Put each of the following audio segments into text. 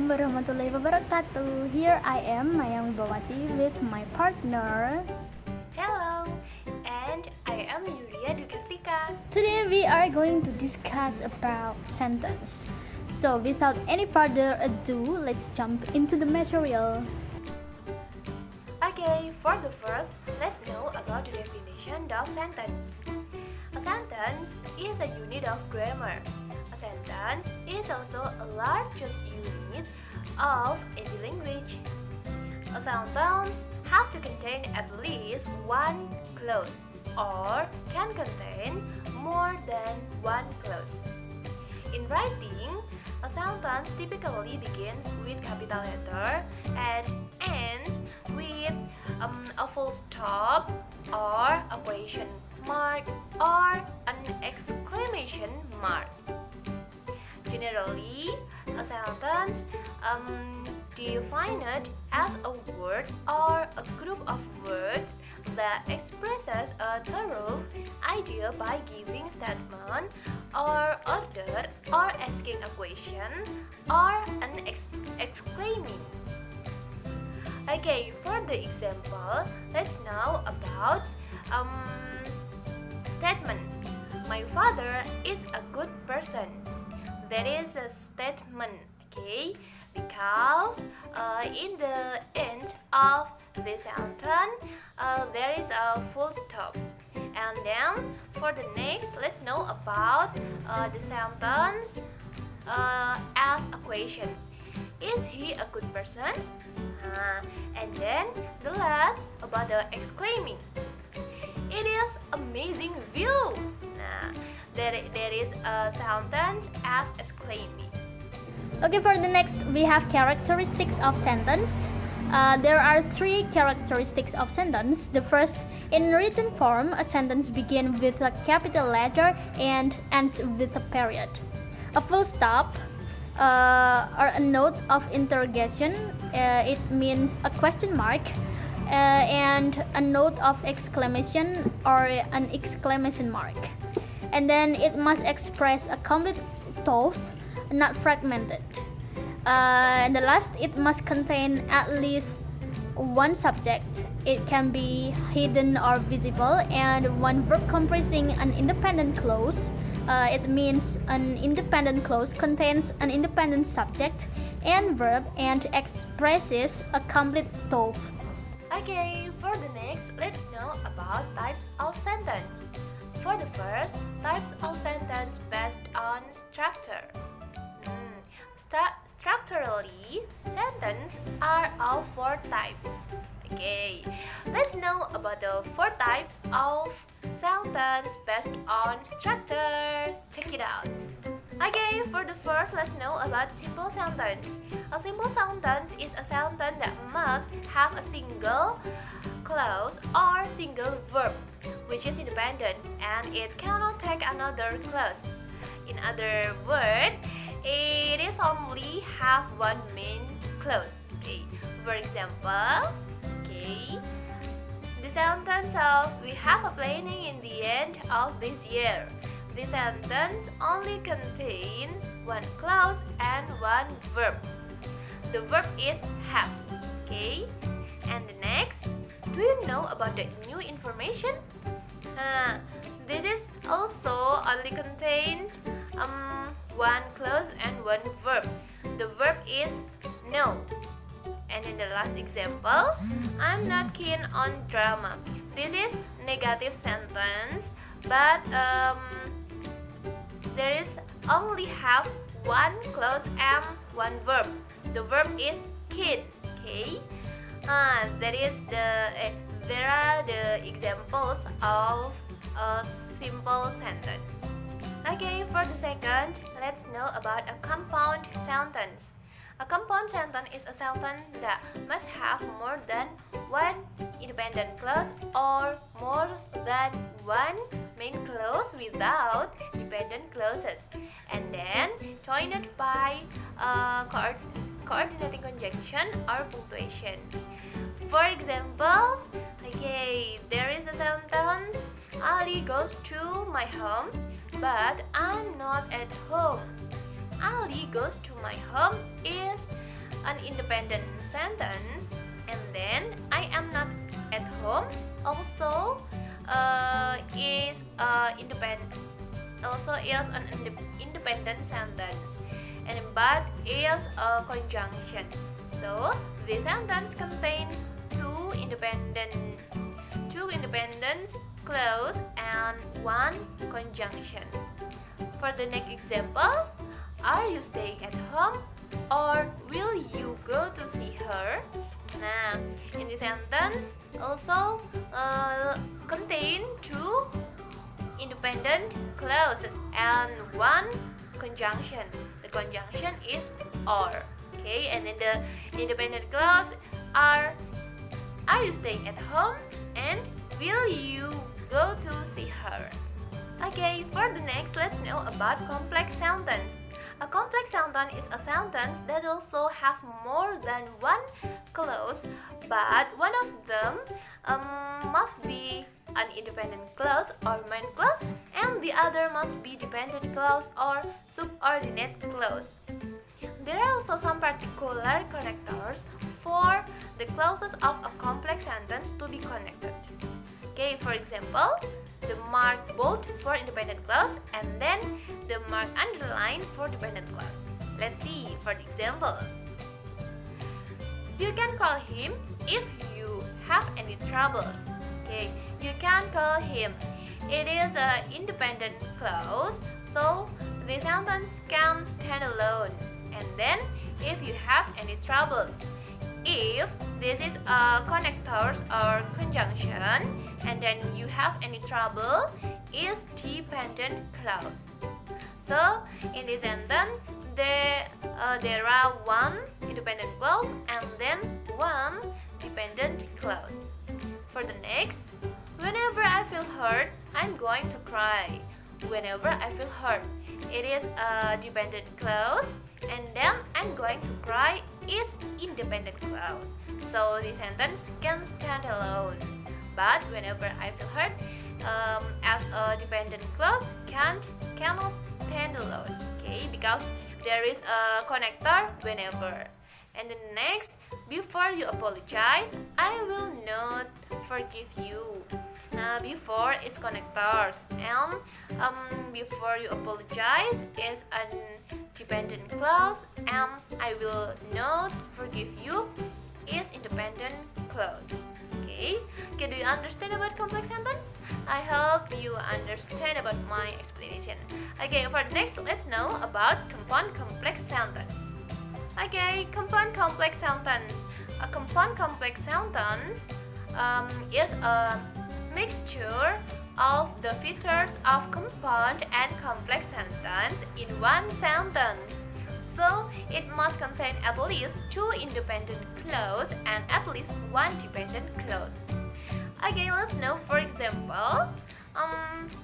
Assalamualaikum warahmatullahi wabarakatuh. Here I am, Mayang Wibawati, with my partner. Hello, and I am Yulia Dwi Kartika. Today we are going to discuss about sentence. So without any further ado, let's jump into the material. Okay, for the first, let's know about the definition of sentence. A sentence is a unit of grammar. A sentence is also a largest unit of any language. A sentence has to contain at least one clause or can contain more than one clause. In writing, a sentence typically begins with capital letter and ends with a full stop or a question mark or an exclamation mark. Generally, a sentence defined as a word or a group of words that expresses a thorough idea by giving statement or order or asking a question or an exclaiming. Okay, for the example, let's know about statement. My father is a good person. That is a statement, okay? Because in the end of the sentence, there is a full stop. And then for the next, let's know about the sentence as a question. Is he a good person? And then the last about the exclaiming. It is amazing view. There is a sentence as exclaiming. Okay, for the next, we have characteristics of sentence. There are three characteristics of sentence. The first, in written form, a sentence begins with a capital letter and ends with a period. A full stop or a note of interrogation, it means a question mark, and a note of exclamation or an exclamation mark. And then it must express a complete thought, not fragmented. And the last, it must contain at least one subject. It can be hidden or visible, and one verb comprising an independent clause. It means an independent clause contains an independent subject and verb and expresses a complete thought. Okay, for the next, let's know about types of sentence. For the first, types of sentence based on structure. Structurally, sentences are of four types. Okay, let's know about the four types of sentence based on structure. Check it out. Okay, for the first, let's know about simple sentence. A simple sentence is a sentence that must have a single clause or single verb, which is independent, and it cannot take another clause. In other words, it is only have one main clause. Okay, for example, the sentence of "We have a planning in the end of this year." The sentence only contains one clause and one verb. The verb is have. Okay, and the next, do you know about the new information? This is also only contains one clause and one verb. The verb is no. And in the last example, I'm not keen on drama. This is negative sentence, but there is only have one clause and one verb. The verb is keen. Okay, there are the examples of a simple sentence. Okay, for the second, let's know about a compound sentence. A compound sentence is a sentence that must have more than one independent clause or more than one main clause without dependent clauses, and then joined by coordinating conjunction or punctuation. For examples, there is a sentence, Ali goes to my home, but I'm not at home. Ali goes to my home is an independent sentence, and then I am not at home also is an independent sentence, and but is a conjunction. So the sentence contains two independent clause and one conjunction. For the next example, are you staying at home or will you go to see her? Nah, in this sentence also contain two independent clauses and one conjunction. The conjunction is or. Okay, and then the independent clause are you staying at home and will you go to see her? Okay, for the next, let's know about complex sentence. A complex sentence is a sentence that also has more than one clause, but one of them must be an independent clause or main clause, and the other must be dependent clause or subordinate clause. There are also some particular connectors for the clauses of a complex sentence to be connected. Okay, for example, the mark bold for independent clause and then the mark underline for dependent clause. Let's see for the example. You can call him if you have any troubles. Okay, you can call him. It is an independent clause, so the sentence can stand alone. And then, if you have any troubles. If this is a connector or conjunction, and then you have any trouble, is dependent clause. So, in this sentence, there are one independent clause and then one dependent clause. For the next, whenever I feel hurt, I'm going to cry. Whenever I feel hurt, it is a dependent clause, and then I'm going to cry is independent clause. So the sentence can stand alone. But whenever I feel hurt, as a dependent clause cannot stand alone. Okay, because there is a connector whenever. And the next, before you apologize, I will not forgive you. Before is connectors, and before you apologize is a dependent clause, and I will not forgive you is independent clause. Okay, do you understand about complex sentence? I hope you understand about my explanation. Okay, for the next, let's know about compound complex sentence. Okay, compound complex sentence. A compound complex sentence is a mixture of the features of compound and complex sentence in one sentence. So, it must contain at least two independent clauses and at least one dependent clause. Okay, let's know for example,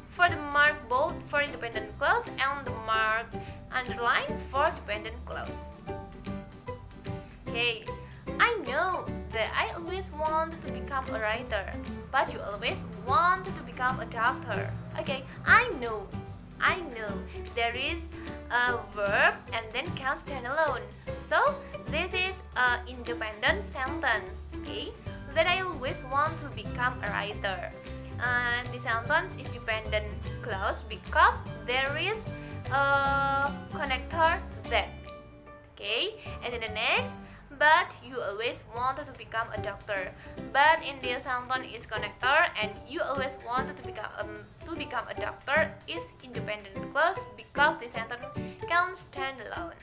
for the mark bold for independent clause and the mark underline for dependent clause. Okay, I know that I always wanted to become a writer, but you always wanted to become a doctor. Okay, I know. There is a verb and then can stand alone. So, this is an independent sentence. Okay, that I always want to become a writer. And the sentence is dependent clause because there is a connector that. Okay, and then the next, but you always wanted to become a doctor. But in this sentence is connector, and you always wanted to become a doctor is independent clause because the sentence can stand alone.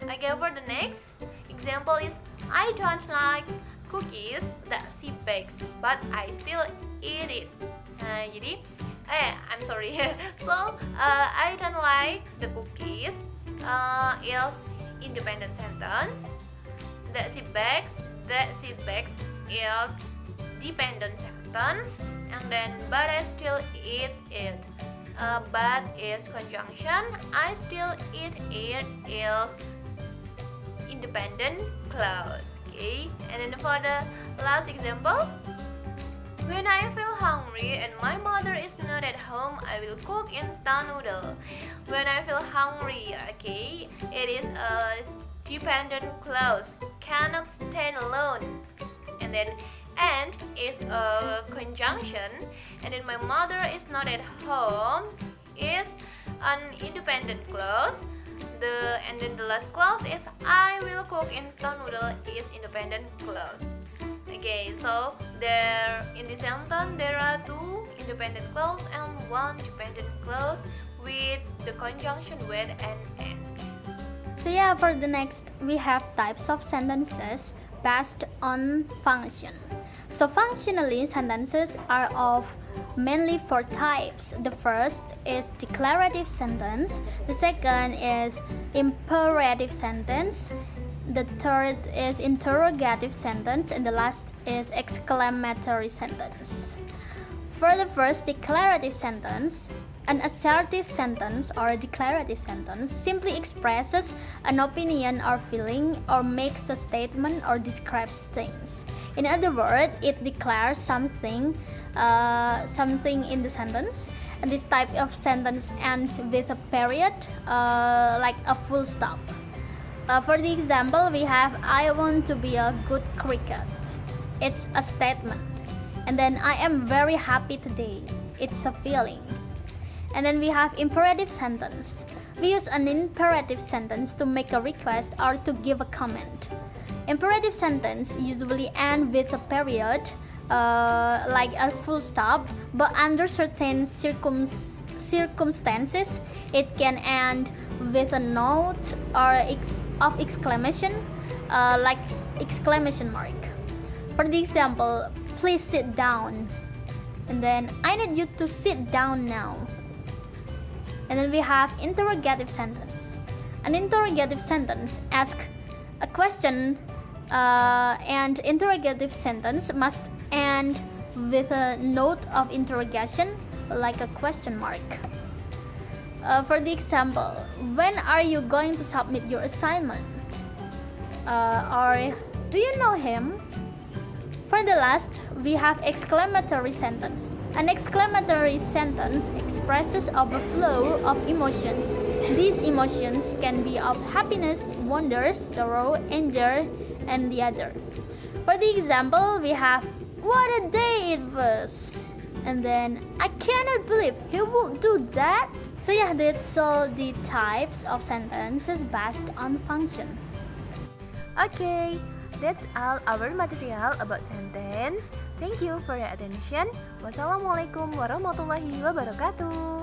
Okay, for the next example is I don't like cookies that she bakes, but I still eat it. Jadi, I'm sorry. So I don't like the cookies is independent sentence. That she bakes is dependent sentence, and then but I still eat it. But is conjunction. I still eat it is independent clause. Okay, and then for the last example, when I feel hungry and my mother is not at home, I will cook instant noodle. When I feel hungry, okay, it is a dependent clause, cannot stand alone. And then and is a conjunction, and then my mother is not at home is an independent clause. And then the last clause is I will cook instant noodle is independent clause. Okay, so there in this sentence there are two independent clause and one dependent clause with the conjunction with and. So yeah, for the next we have types of sentences based on function. So functionally sentences are of mainly four types. The first is declarative sentence, the second is imperative sentence, the third is interrogative sentence, and the last is exclamatory sentence. For the first declarative sentence, an assertive sentence or a declarative sentence simply expresses an opinion or feeling or makes a statement or describes things. In other words, it declares something in the sentence, and this type of sentence ends with a period, like a full stop. For the example, we have I want to be a good cricket. It's a statement. And then I am very happy today. It's a feeling. And then we have imperative sentence. We use an imperative sentence to make a request or to give a comment. Imperative sentence usually end with a period, like a full stop, but under certain circumstances, it can end with a note or of exclamation, like exclamation mark. For the example, please sit down. And then I need you to sit down now. And then we have interrogative sentence. An interrogative sentence asks a question, and interrogative sentence must end with a note of interrogation, like a question mark. For the example, when are you going to submit your assignment? Or do you know him? For the last, we have exclamatory sentence. An exclamatory sentence expresses overflow of emotions. These emotions can be of happiness, wonder, sorrow, anger, and the other. For the example, we have what a day it was, and then I cannot believe he would do that. So yeah, that's all the types of sentences based on function. Okay, that's all our material about sentence. Thank you for your attention. Wassalamualaikum warahmatullahi wabarakatuh.